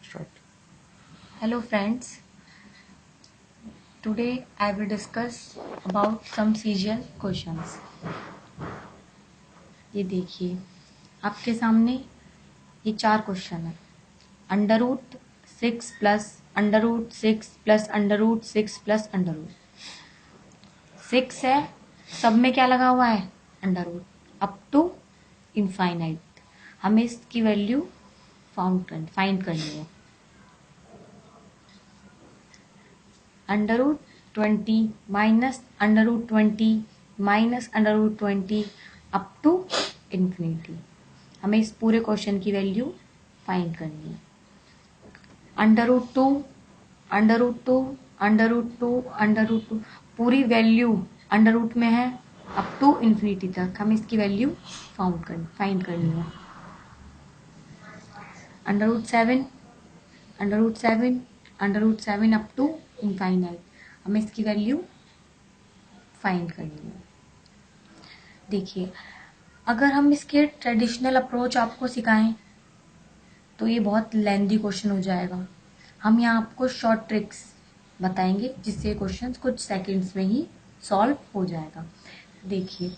Start. Hello friends, today I will discuss about some CGL questions. ये देखिए आपके सामने ये 4 क्वेश्चन है। Under root 6 plus under root 6 plus under root 6 plus under root 6 है, सब में क्या लगा हुआ है under root up to infinite. हमें इसकी वैल्यू फाइंड करनी है। Under root 20 minus under root 20 minus under root 20 up to infinity. हमें इस पूरे क्वेश्चन की वैल्यू फाइंड करनी है। Under root 2 under root 2 under root 2 under root 2 पूरी वैल्यू अंडर रूट में है अप टू इन्फिनिटी तक। हमें इसकी वैल्यू फाइंड करनी है। Under root 7 under root 7 under root 7 to to infinite. हमें इसकी वैल्यू फाइंड करनी है। देखिए अगर हम इसके ट्रेडिशनल अप्रोच आपको सिखाएं तो ये बहुत लेंथी क्वेश्चन हो जाएगा। हम यहाँ आपको शॉर्ट ट्रिक्स बताएंगे जिससे क्वेश्चन कुछ सेकंड्स में ही सॉल्व हो जाएगा। देखिए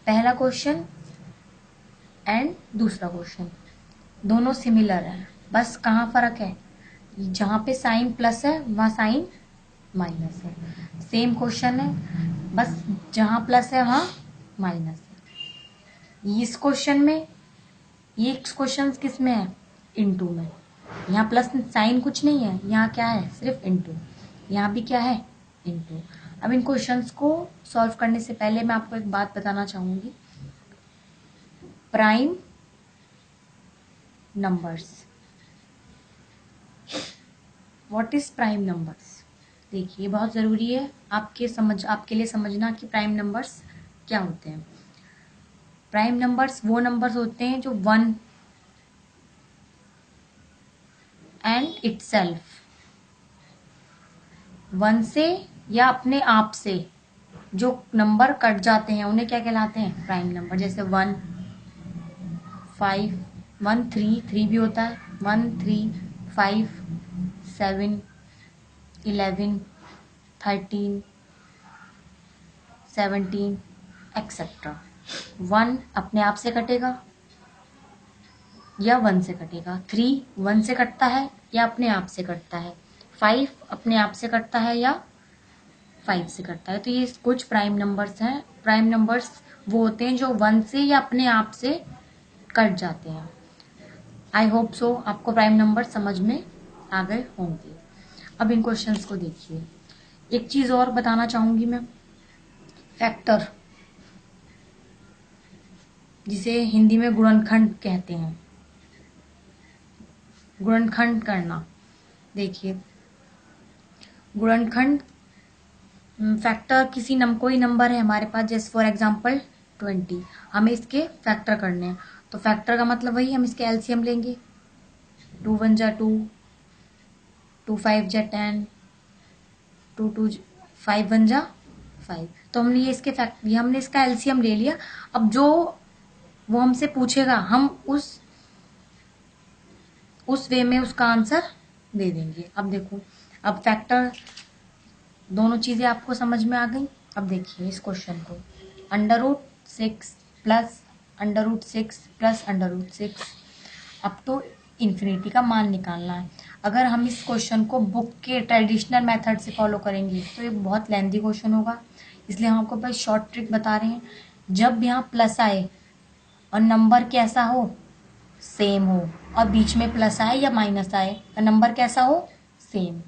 पहला क्वेश्चन एंड दूसरा क्वेश्चन दोनों सिमिलर है, बस कहाँ फर्क है, जहाँ पे साइन प्लस है वहाँ साइन माइनस है। सेम क्वेश्चन है, बस जहाँ प्लस है वहाँ माइनस है। इस क्वेश्चन में ये क्वेश्चन किस में है इनटू में। यहाँ प्लस साइन कुछ नहीं है, यहाँ क्या है सिर्फ इनटू, यहाँ भी क्या है इनटू। अब इन क्वेश्चंस को सॉल्व करने से पहले मैं आपको एक बात बताना चाहूंगी। Prime numbers, what is prime numbers. देखिए बहुत ज़रूरी है आपके लिए समझना कि प्राइम नंबर्स क्या होते हैं। प्राइम नंबर्स वो नंबर्स होते हैं जो 1 एंड इटसेल्फ, 1 से या अपने आप से जो नंबर कट जाते हैं उन्हें क्या कहलाते हैं प्राइम नंबर। जैसे 1 5 1 3 3 भी होता है, 1 3 5 7 11 13 17 एक्सेट्रा। 1 अपने आप से कटेगा या 1 से कटेगा, 3 1 से कटता है या अपने आप से कटता है, 5 अपने आप से कटता है या 5 से कटता है। तो ये कुछ प्राइम नंबर्स हैं। प्राइम नंबर्स वो होते हैं जो 1 से या अपने आप से कट जाते हैं। आई होप सो आपको प्राइम नंबर समझ में आ गए होंगे। अब इन क्वेश्चंस को देखिए। एक चीज और बताना चाहूंगी मैं, फैक्टर जिसे हिंदी में गुणनखंड कहते हैं, गुणनखंड करना। देखिए गुणनखंड फैक्टर कोई नंबर है हमारे पास, जैसे फॉर एग्जांपल 20, हमें इसके फैक्टर करने हैं। तो फैक्टर का मतलब वही, हम इसके एलसीएम लेंगे। 2 1 जा 2, 2 5 जा 10, 2 2 5 1 जा 5। तो हमने इसका एलसीएम ले लिया। अब जो वो हमसे पूछेगा हम उस वे में उसका आंसर दे देंगे। अब देखो, अब फैक्टर दोनों चीजें आपको समझ में आ गई। अब देखिए इस क्वेश्चन को, under root 6 plus under root 6 plus under root 6 to to इन्फिनिटी का मान निकालना है। अगर हम इस क्वेश्चन को बुक के ट्रेडिशनल मेथड से फॉलो करेंगे तो ये बहुत लेंथी क्वेश्चन होगा, इसलिए हम आपको बस शॉर्ट ट्रिक बता रहे हैं। जब यहाँ प्लस आए और नंबर कैसा हो सेम हो, और बीच में प्लस आए या माइनस आए तो नंबर कैसा हो सेम।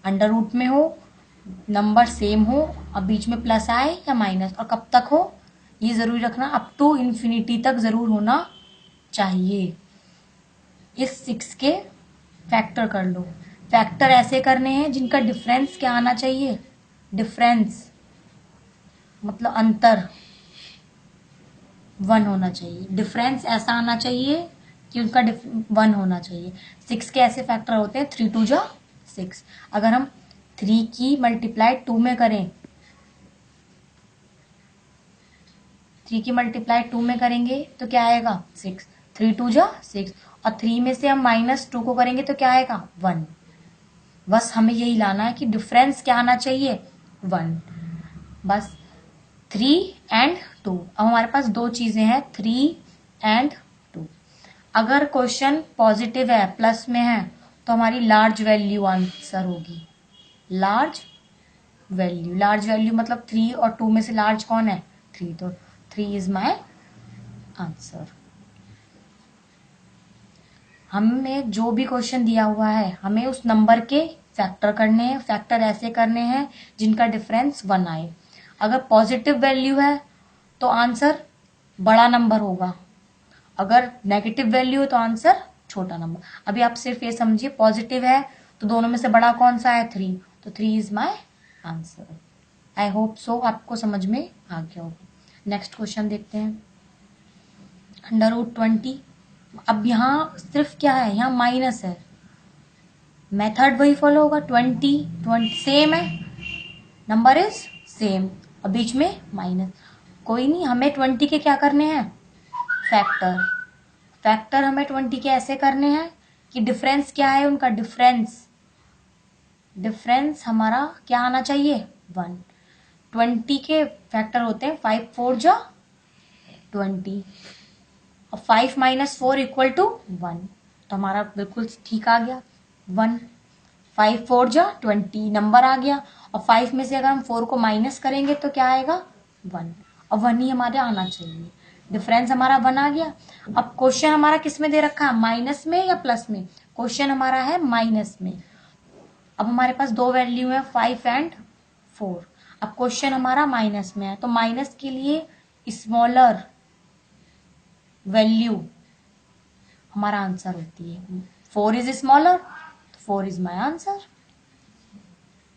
अंडर रूट में हो नंबर सेम हो और बीच में प्लस आए या माइनस, और कब तक हो ये जरूरी रखना, अप टू इन्फिनिटी तक जरूर होना चाहिए। इस 6 के फैक्टर कर लो। फैक्टर ऐसे करने हैं जिनका डिफरेंस क्या आना चाहिए, डिफरेंस मतलब अंतर 1 होना चाहिए। डिफरेंस ऐसा आना चाहिए कि उनका 1 होना चाहिए। 6 के ऐसे फैक्टर होते हैं 3 2 जा 6। अगर हम 3 की मल्टीप्लाई 2 में करें, 3 की मल्टीप्लाई 2 में करेंगे तो क्या आएगा 6, 3 2 जा 6। और 3 में से हम -2 को करेंगे तो क्या आएगा 1। बस हमें यही लाना है कि डिफरेंस क्या आना चाहिए 1। बस 3 एंड 2। अब हमारे पास दो चीजें हैं 3 एंड 2। अगर क्वेश्चन पॉजिटिव है प्लस में है तो हमारी लार्ज वैल्यू आंसर होगी। लार्ज वैल्यू मतलब 3 और 2 में से लार्ज कौन है 3, तो 3 इज माय आंसर। हमें जो भी क्वेश्चन दिया हुआ है हमें उस नंबर के फैक्टर करने हैं। फैक्टर ऐसे करने हैं जिनका डिफरेंस 1 आए। अगर पॉजिटिव वैल्यू है तो आंसर बड़ा नंबर होगा, अगर नेगेटिव वैल्यू है तो आंसर छोटा नंबर। अभी आप सिर्फ ये समझिए पॉजिटिव है तो दोनों में से बड़ा कौन सा है 3, तो 3 is my answer. I hope so आपको समझ में आ गया होगा। नेक्स्ट क्वेश्चन देखते हैं। √20। अब यहाँ सिर्फ क्या है, यहाँ माइनस है, मेथड वही फॉलो होगा। 20 सेम है, नंबर इज सेम, और बीच में माइनस। कोई नहीं, हमें 20 के क्या करने हैं फैक्टर हमें 20 के ऐसे करने हैं कि डिफरेंस क्या है उनका, डिफरेंस हमारा क्या आना चाहिए 1। 20 के फैक्टर होते हैं 5 4 जा 20 और 5 - 4 = 1, तो हमारा बिल्कुल ठीक आ गया 1। 5 4 जा 20 नंबर आ गया, और 5 में से अगर हम 4 को माइनस करेंगे तो क्या आएगा 1, और 1 ही हमारे आना चाहिए। डिफरेंस हमारा 1 आ गया। अब क्वेश्चन हमारा किस में दे रखा है, माइनस में या प्लस में? क्वेश्चन हमारा है माइनस में। अब हमारे पास दो वैल्यू है 5 एंड 4। अब क्वेश्चन हमारा माइनस में है तो माइनस के लिए स्मॉलर वैल्यू हमारा आंसर होती है। 4 is smaller, 4 is my answer,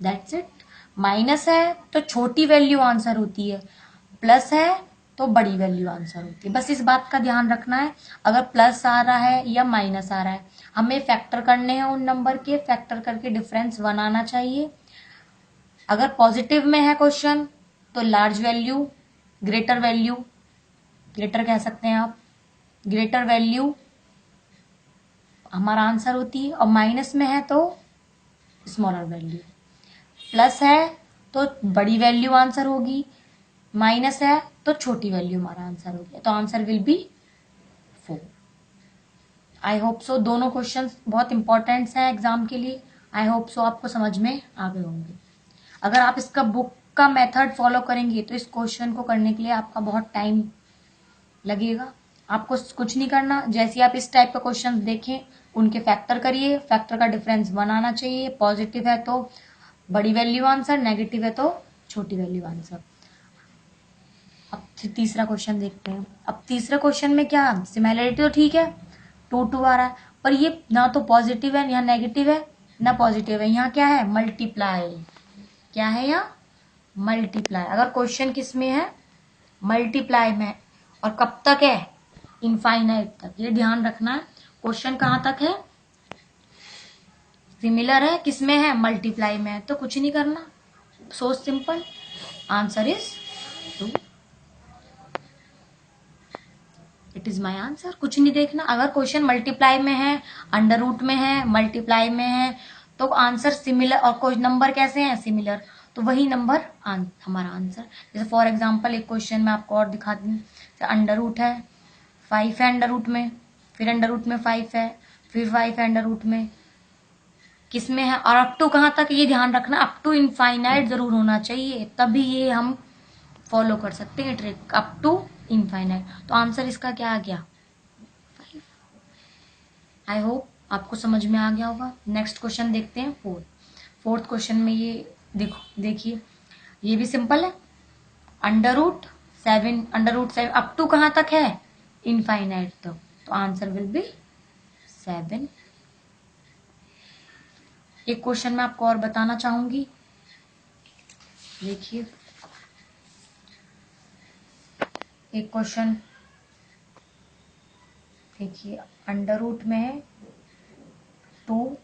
that's it. Minus है तो छोटी वैल्यू आंसर होती है, प्लस है तो बड़ी वैल्यू आंसर होती है। बस इस बात का ध्यान रखना है, अगर प्लस आ रहा है या माइनस आ रहा है हमें फैक्टर करने हैं उन नंबर के, फैक्टर करके डिफरेंस 1 आना चाहिए। अगर पॉजिटिव में है क्वेश्चन तो लार्ज वैल्यू, ग्रेटर कह सकते हैं आप, ग्रेटर वैल्यू हमारा आंसर होती है, और माइनस में है तो स्मॉलर वैल्यू। प्लस है तो बड़ी वैल्यू आंसर होगी, माइनस है तो छोटी वैल्यू हमारा आंसर होगी, तो answer will be 4। I hope so दोनों क्वेश्चंस बहुत इंपॉर्टेंट हैं एग्जाम के लिए। आई होप सो आपको समझ में आ गए होंगे। अगर आप इसका बुक का मेथड फॉलो करेंगे तो इस क्वेश्चन को करने के लिए आपका बहुत टाइम लगेगा। आपको कुछ नहीं करना, जैसे आप इस टाइप का क्वेश्चन देखें उनके फैक्टर करिए, फैक्टर का डिफरेंस 1 आना चाहिए। पॉजिटिव है तो बड़ी वैल्यू आंसर, नेगेटिव है तो छोटी वैल्यू आंसर। अब तीसरा क्वेश्चन देखते हैं। अब तीसरे क्वेश्चन में क्या, सिमिलरिटी तो ठीक है 2 2 आ रहा है, पर ये ना तो पॉजिटिव है, यहाँ नेगेटिव है, ना पॉजिटिव है, यहाँ क्या है मल्टीप्लाई। क्या है यहाँ मल्टीप्लाई। अगर क्वेश्चन किस में है मल्टीप्लाई में, और कब तक है इनफाइनाइट तक, ये ध्यान रखना है। क्वेश्चन कहाँ तक है, सिमिलर है, किसमें है मल्टीप्लाई में है, तो कुछ नहीं करना, so simple, answer is 2। It is my answer, कुछ नहीं देखना। अगर क्वेश्चन मल्टीप्लाई में है, अंडर रूट में है, मल्टीप्लाई में है, तो आंसर सिमिलर, और कोई नंबर कैसे हैं सिमिलर, तो वही नंबर हमारा आंसर। जैसे फॉर एग्जांपल एक क्वेश्चन में आपको और दिखा दूं, अंडर रूट है 5 है अंडर रूट में, फिर अंडर रूट में 5 है, फिर 5 है अंडर रूट में, किसमें है, और अप टू कहाँ तक, ये ध्यान रखना, अप टू इनफाइनाइट जरूर होना चाहिए, तभी ये हम फॉलो कर सकते हैं ट्रिक, अप टू इनफाइनाइट। तो आंसर इसका क्या आ गया 5। आई होप आपको समझ में आ गया होगा। नेक्स्ट क्वेश्चन देखते हैं फोर्थ क्वेश्चन में। ये देखिए ये भी सिंपल है, √7 अप टू कहाँ तक है इनफाइनाइट तक, तो आंसर विल बी 7। एक क्वेश्चन मैं आपको और बताना चाहूंगी, देखिए एक क्वेश्चन देखिए, अंडर रूट में है 2